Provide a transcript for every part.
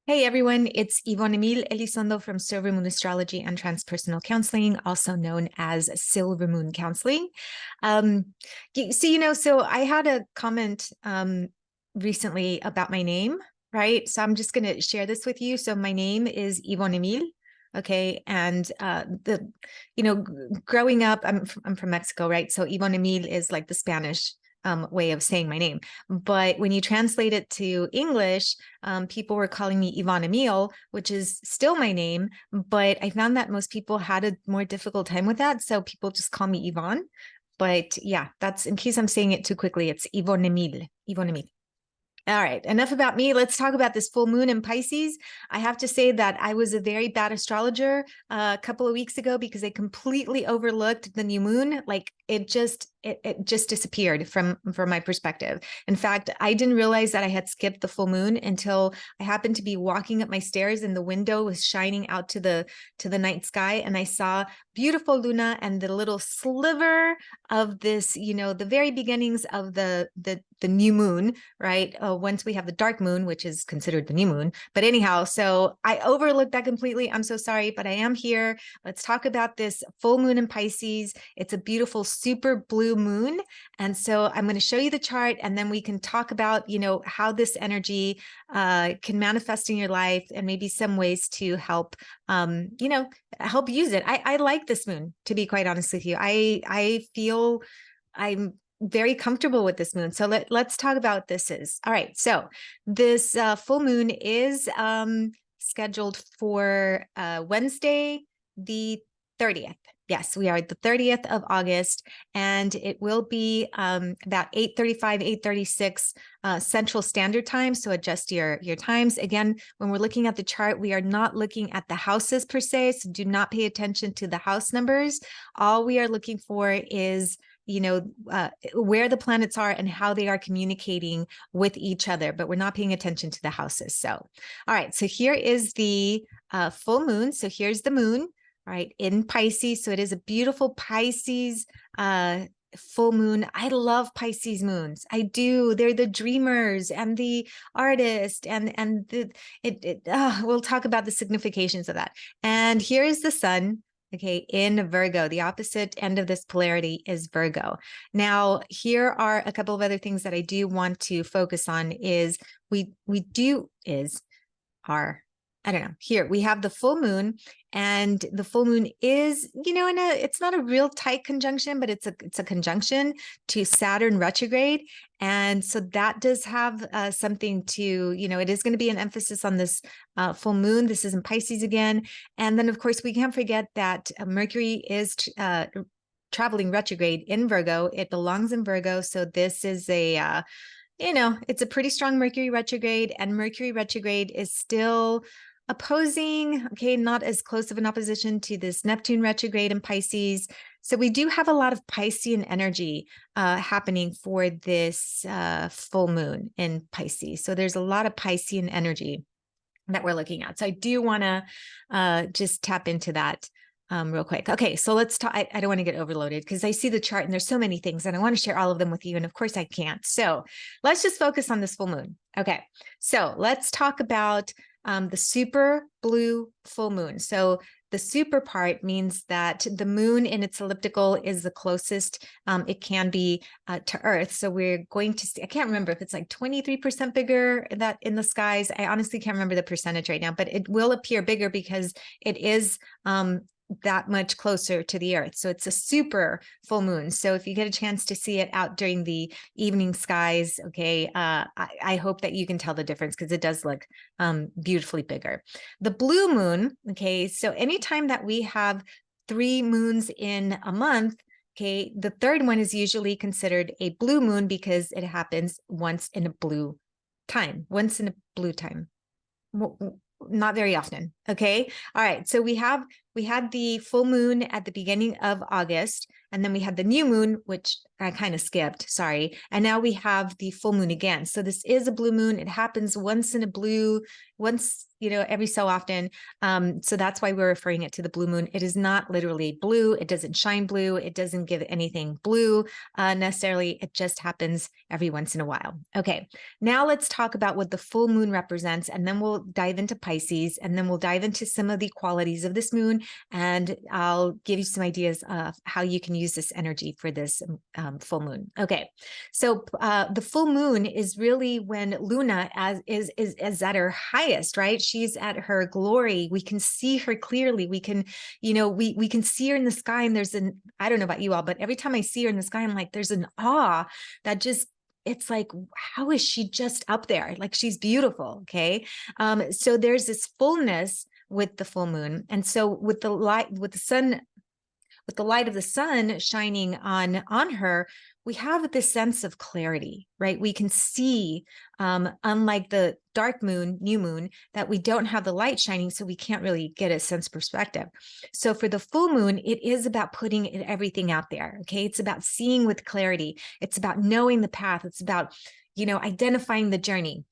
Hey everyone, it's Yvonne Emile Elizondo from Silver Moon Astrology and Transpersonal Counseling, also known as Silver Moon Counseling. So I had a comment recently about my name, right? So I'm just going to share this with you. So my name is Yvonne Emile. Okay, and growing up, I'm from Mexico, right? So Yvonne Emile is like the Spanish way of saying my name. But when you translate it to English, people were calling me Yvonne Emile, which is still my name. But I found that most people had a more difficult time with that. So people just call me Yvonne. But yeah, that's in case I'm saying it too quickly, it's Yvonne Emile. Yvonne Emile. All right, enough about me. Let's talk about this full moon in Pisces. I have to say that I was a very bad astrologer a couple of weeks ago because I completely overlooked the new moon. Like it just disappeared from my perspective. In fact, I didn't realize that I had skipped the full moon until I happened to be walking up my stairs and the window was shining out to the night sky, and I saw beautiful Luna and the little sliver of this, the very beginnings of the new moon, right? Once we have the dark moon, which is considered the new moon. But anyhow, so I overlooked that completely. I'm so sorry, but I am here. Let's talk about this full moon in Pisces. It's a beautiful super blue moon. And so I'm going to show you the chart, and then we can talk about, how this energy can manifest in your life and maybe some ways to help, help use it. I like this moon, to be quite honest with you. I feel I'm very comfortable with this moon. So let's talk about what this is. All right. So this full moon is scheduled for Wednesday, the 30th. Yes, we are the 30th of August, and it will be about 8:35, 8:36 Central Standard Time. So adjust your times. Again, when we're looking at the chart, we are not looking at the houses per se. So do not pay attention to the house numbers. All we are looking for is where the planets are and how they are communicating with each other, but we're not paying attention to the houses. So, all right, so here is the full moon. So here's the moon, right, in Pisces. So it is a beautiful Pisces full moon. I love Pisces moons. I do. They're the dreamers and the artist, and we'll talk about the significations of that. And here is the sun. Okay, in Virgo, the opposite end of this polarity is Virgo. Now, here are a couple of other things that I do want to focus on is here we have the full moon, and the full moon is, it's not a real tight conjunction, but it's a conjunction to Saturn retrograde. And so that does have something to, it is going to be an emphasis on this full moon. This is in Pisces again. And then, of course, we can't forget that Mercury is traveling retrograde in Virgo. It belongs in Virgo. So this is it's a pretty strong Mercury retrograde, and Mercury retrograde is still opposing, okay, not as close of an opposition to this Neptune retrograde in Pisces. So we do have a lot of Piscean energy happening for this full moon in Pisces. So there's a lot of Piscean energy that we're looking at. So I do want to just tap into that real quick. Okay, so let's talk. I don't want to get overloaded because I see the chart and there's so many things and I want to share all of them with you. And of course I can't. So let's just focus on this full moon. Okay, so let's talk about the super blue full moon. So the super part means that the moon in its elliptical is the closest it can be to Earth. So we're going to see, I can't remember if it's like 23% bigger that in the skies. I honestly can't remember the percentage right now, but it will appear bigger because it is that much closer to the Earth. So it's a super full moon. So if you get a chance to see it out during the evening skies, okay, I hope that you can tell the difference because it does look beautifully bigger. The blue moon, okay, so anytime that we have 3 moons in a month, okay, the third one is usually considered a blue moon because it happens once in a blue time. Not very often. Okay. All right. So we had the full moon at the beginning of August, and then we had the new moon, which I kind of skipped, sorry. And now we have the full moon again. So this is a blue moon. It happens once in a blue, once, every so often. So that's why we're referring it to the blue moon. It is not literally blue. It doesn't shine blue. It doesn't give anything blue necessarily. It just happens every once in a while. Okay, now let's talk about what the full moon represents, and then we'll dive into Pisces, and then we'll dive into some of the qualities of this moon, and I'll give you some ideas of how you can use this energy for this full moon. Okay, so the full moon is really when Luna is at her highest, right? She's at her glory. We can see her clearly. We can, we can see her in the sky, and there's I don't know about you all, but every time I see her in the sky, I'm like, there's an awe that just, it's like, how is she just up there? Like, she's beautiful. Okay. So there's this fullness with the full moon. And so with the light, with the light of the sun shining on her, we have this sense of clarity, right? We can see, unlike the dark moon, new moon, that we don't have the light shining, so we can't really get a sense of perspective. So for the full moon, it is about putting everything out there, okay? It's about seeing with clarity. It's about knowing the path. It's about, identifying the journey.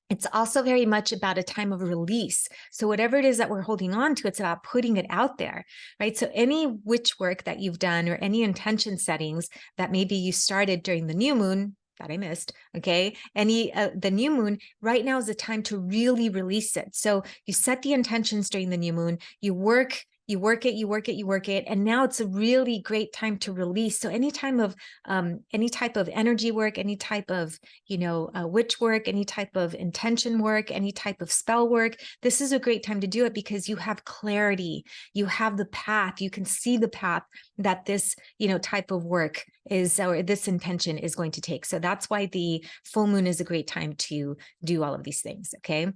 It's also very much about a time of release. So whatever it is that we're holding on to, it's about putting it out there, right? So any witch work that you've done or any intention settings that maybe you started during the new moon that I missed, okay? The new moon, right now is the time to really release it. So you set the intentions during the new moon, you work it. And now it's a really great time to release. So any type of energy work, any type of, witch work, any type of intention work, any type of spell work, this is a great time to do it because you have clarity, you have the path, you can see the path that this, type of work is, or this intention is going to take. So that's why the full moon is a great time to do all of these things. Okay.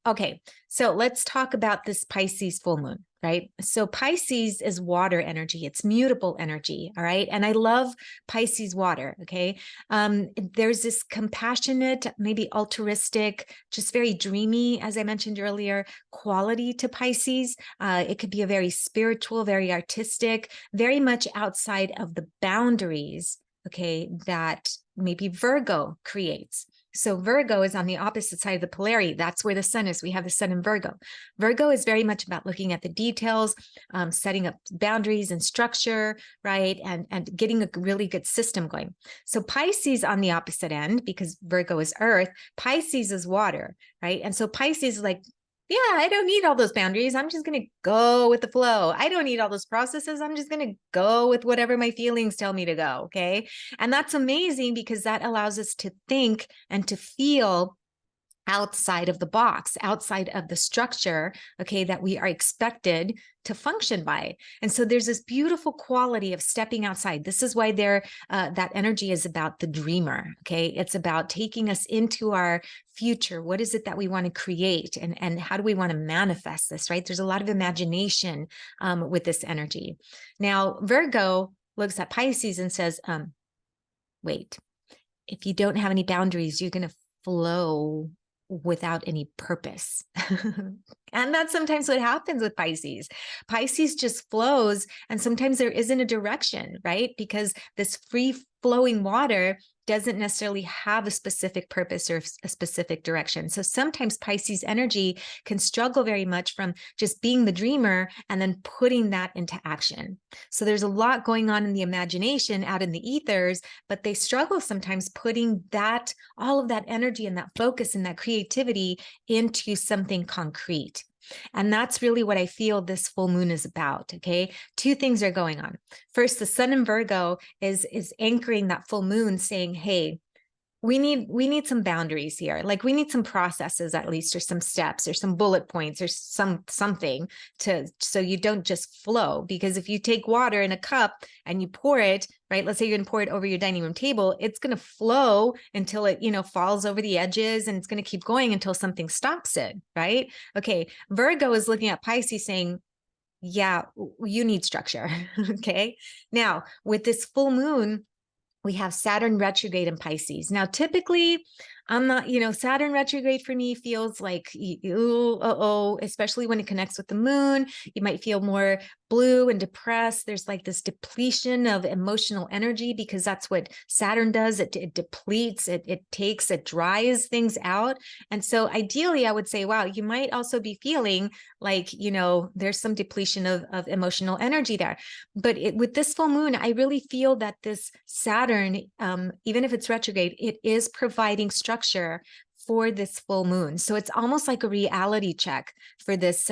Okay. So let's talk about this Pisces full moon. Right. So Pisces is water energy. It's mutable energy. All right. And I love Pisces water. Okay. There's this compassionate, maybe altruistic, just very dreamy, as I mentioned earlier, quality to Pisces. It could be a very spiritual, very artistic, very much outside of the boundaries, okay, that maybe Virgo creates. So Virgo is on the opposite side of the polarity. That's where the sun is. We have the sun in Virgo. Virgo is very much about looking at the details, setting up boundaries and structure, right? And getting a really good system going. So Pisces on the opposite end, because Virgo is earth, Pisces is water, right? And so Pisces is like, yeah, I don't need all those boundaries. I'm just going to go with the flow. I don't need all those processes. I'm just going to go with whatever my feelings tell me to go. Okay. And that's amazing because that allows us to think and to feel outside of the box, outside of the structure, okay, that we are expected to function by. And so there's this beautiful quality of stepping outside. This is why that energy is about the dreamer, okay? It's about taking us into our future. What is it that we want to create? And how do we want to manifest this, right? There's a lot of imagination with this energy. Now, Virgo looks at Pisces and says, wait, if you don't have any boundaries, you're going to flow without any purpose. And that's sometimes what happens with Pisces. Pisces just flows, and sometimes there isn't a direction, right? Because this free flowing water doesn't necessarily have a specific purpose or a specific direction. So sometimes Pisces energy can struggle very much from just being the dreamer and then putting that into action. So there's a lot going on in the imagination out in the ethers, but they struggle sometimes putting all of that energy and that focus and that creativity into something concrete. And that's really what I feel this full moon is about. Okay. Two things are going on. First, the sun in Virgo is anchoring that full moon saying, hey, we need some boundaries here. Like we need some processes at least, or some steps or some bullet points or something so you don't just flow. Because if you take water in a cup and you pour it, right? Let's say you're gonna pour it over your dining room table, it's gonna flow until it, falls over the edges, and it's gonna keep going until something stops it, right? Okay, Virgo is looking at Pisces saying, yeah, you need structure, okay? Now, with this full moon, we have Saturn retrograde in Pisces. Now, typically, I'm not, Saturn retrograde for me feels like, especially when it connects with the moon, you might feel more blue and depressed. There's like this depletion of emotional energy because that's what Saturn does. It depletes, it takes, it dries things out. And so ideally, I would say, wow, you might also be feeling like, there's some depletion of emotional energy there. But with this full moon, I really feel that this Saturn, even if it's retrograde, it is providing structure for this full moon. So it's almost like a reality check for this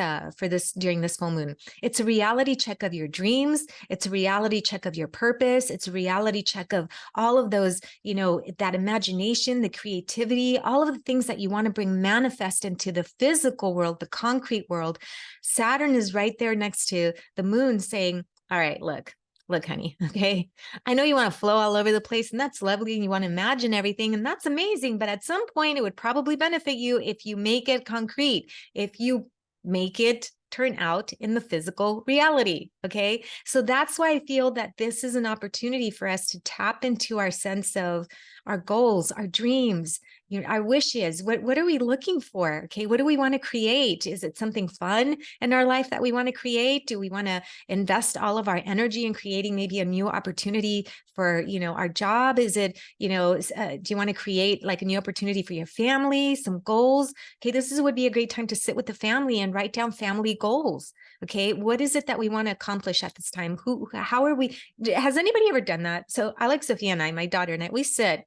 during this full moon. It's a reality check of your dreams. It's a reality check of your purpose. It's a reality check of all of those, that imagination, the creativity, all of the things that you want to bring manifest into the physical world, the concrete world. Saturn is right there next to the moon saying, all right, look, honey, okay, I know you want to flow all over the place, and that's lovely, and you want to imagine everything, and that's amazing, but at some point, it would probably benefit you if you make it concrete, if you make it turn out in the physical reality, okay? So that's why I feel that this is an opportunity for us to tap into our sense of our goals, our dreams, our wishes. What are we looking for? Okay, what do we want to create? Is it something fun in our life that we want to create? Do we want to invest all of our energy in creating maybe a new opportunity for, our job? Is it, do you want to create like a new opportunity for your family, some goals? Okay, would be a great time to sit with the family and write down family goals. Okay, what is it that we want to accomplish at this time? How are we? Has anybody ever done that? So I, like Sophia and I, my daughter and I, we sit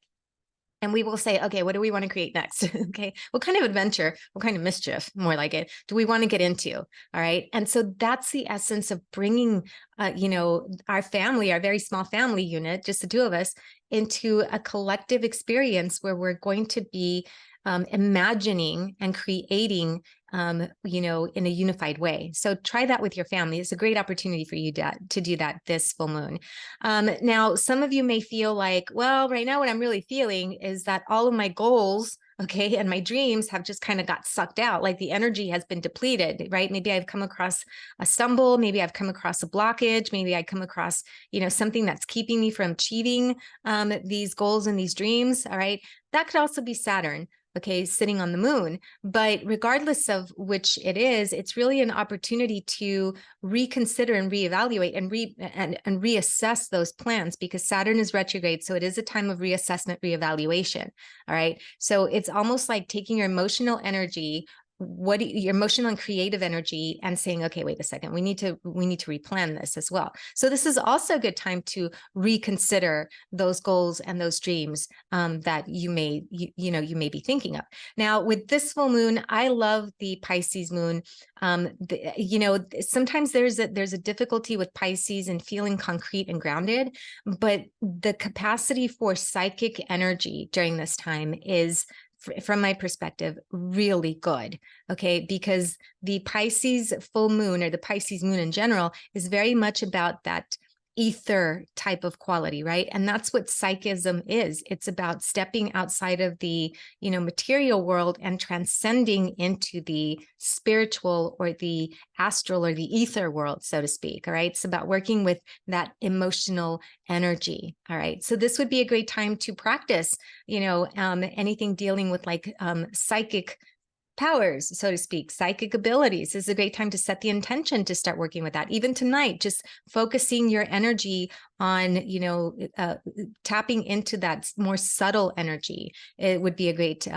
and we will say, okay, what do we want to create next? Okay, what kind of adventure, what kind of mischief, more like it, do we want to get into? All right. And so that's the essence of bringing, our family, our very small family unit, just the two of us, into a collective experience where we're going to be imagining and creating, in a unified way. So try that with your family. It's a great opportunity for you to do that this full moon. Now, some of you may feel like, well, right now what I'm really feeling is that all of my goals, okay, and my dreams have just kind of got sucked out, like the energy has been depleted, right? Maybe I've come across a stumble, maybe I've come across a blockage, maybe I come across, something that's keeping me from achieving these goals and these dreams, all right? That could also be Saturn, okay, sitting on the moon. But regardless of which it is, it's really an opportunity to reconsider and reevaluate and reassess those plans, because Saturn is retrograde. So it is a time of reassessment, reevaluation. All right. So it's almost like taking your emotional energy, your emotional and creative energy, and saying, okay, wait a second, we need to replan this as well. So this is also a good time to reconsider those goals and those dreams that you may be thinking of. Now, with this full moon, I love the Pisces moon. Sometimes there's a difficulty with Pisces and feeling concrete and grounded, but the capacity for psychic energy during this time is, from my perspective, really good, okay? Because the Pisces full moon, or the Pisces moon in general, is very much about that ether type of quality, right? And that's what psychism is. It's about stepping outside of the, material world and transcending into the spiritual or the astral or the ether world, so to speak. All right. It's about working with that emotional energy. All right. So this would be a great time to practice, anything dealing with like psychic powers, so to speak, psychic abilities. This is a great time to set the intention to start working with that. Even tonight, just focusing your energy on, tapping into that more subtle energy. It would be a great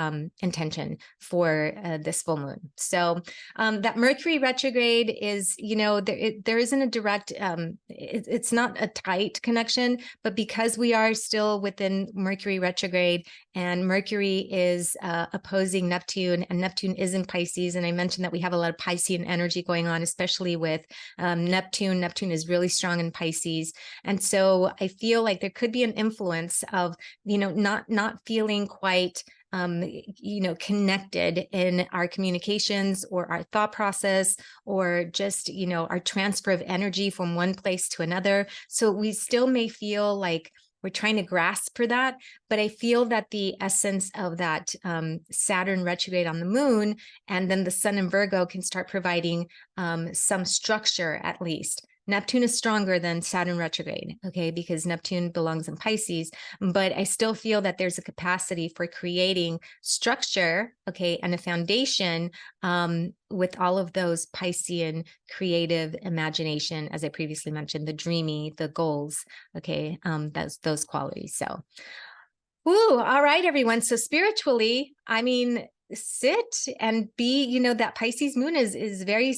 intention for this full moon. So that Mercury retrograde is, there isn't a direct, it's not a tight connection, but because we are still within Mercury retrograde, and Mercury is opposing Neptune, and Neptune is in Pisces. And I mentioned that we have a lot of Piscean energy going on, especially with Neptune. Neptune is really strong in Pisces. And so I feel like there could be an influence of, not feeling quite connected in our communications or our thought process, or just, our transfer of energy from one place to another. So we still may feel like we're trying to grasp for that. But I feel that the essence of that Saturn retrograde on the moon, and then the sun in Virgo, can start providing some structure, at least. Neptune is stronger than Saturn retrograde, okay, because Neptune belongs in Pisces, but I still feel that there's a capacity for creating structure, okay, and a foundation with all of those Piscean creative imagination, as I previously mentioned, the dreamy, the goals, okay, those qualities. So, ooh, all right, everyone. So spiritually, I mean, sit and be, that Pisces moon is very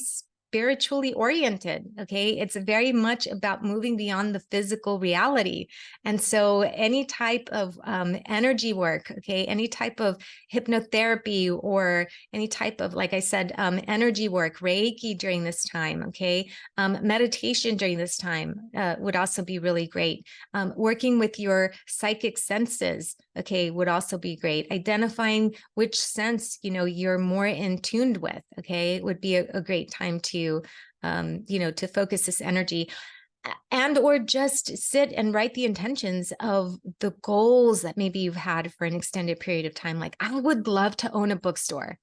spiritually oriented. Okay. It's very much about moving beyond the physical reality. And so any type of energy work, okay, any type of hypnotherapy or any type of, like I said, energy work, Reiki during this time, okay, meditation during this time would also be really great. Working with your psychic senses, okay, would also be great. Identifying which sense, you're more in tuned with, okay, would be a great time to, to focus this energy and or just sit and write the intentions of the goals that maybe you've had for an extended period of time. Like, I would love to own a bookstore.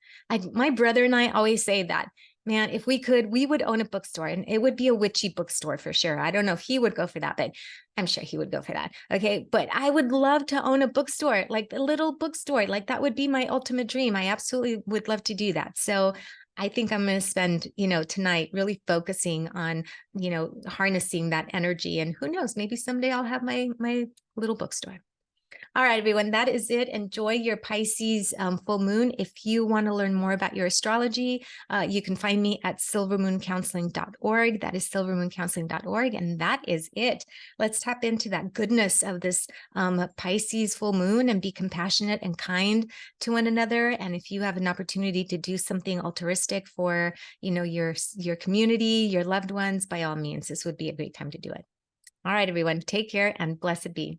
My brother and I always say that, man, if we could, we would own a bookstore, and it would be a witchy bookstore for sure. I don't know if he would go for that, but I'm sure he would go for that. Okay. But I would love to own a bookstore, like a little bookstore. Like, that would be my ultimate dream. I absolutely would love to do that. So I think I'm going to spend, tonight really focusing on, harnessing that energy. And who knows, maybe someday I'll have my little bookstore. All right, everyone, that is it. Enjoy your Pisces full moon. If you want to learn more about your astrology, you can find me at silvermooncounseling.org. That is silvermooncounseling.org. And that is it. Let's tap into that goodness of this Pisces full moon and be compassionate and kind to one another. And if you have an opportunity to do something altruistic for, your community, your loved ones, by all means, this would be a great time to do it. All right, everyone, take care and blessed be.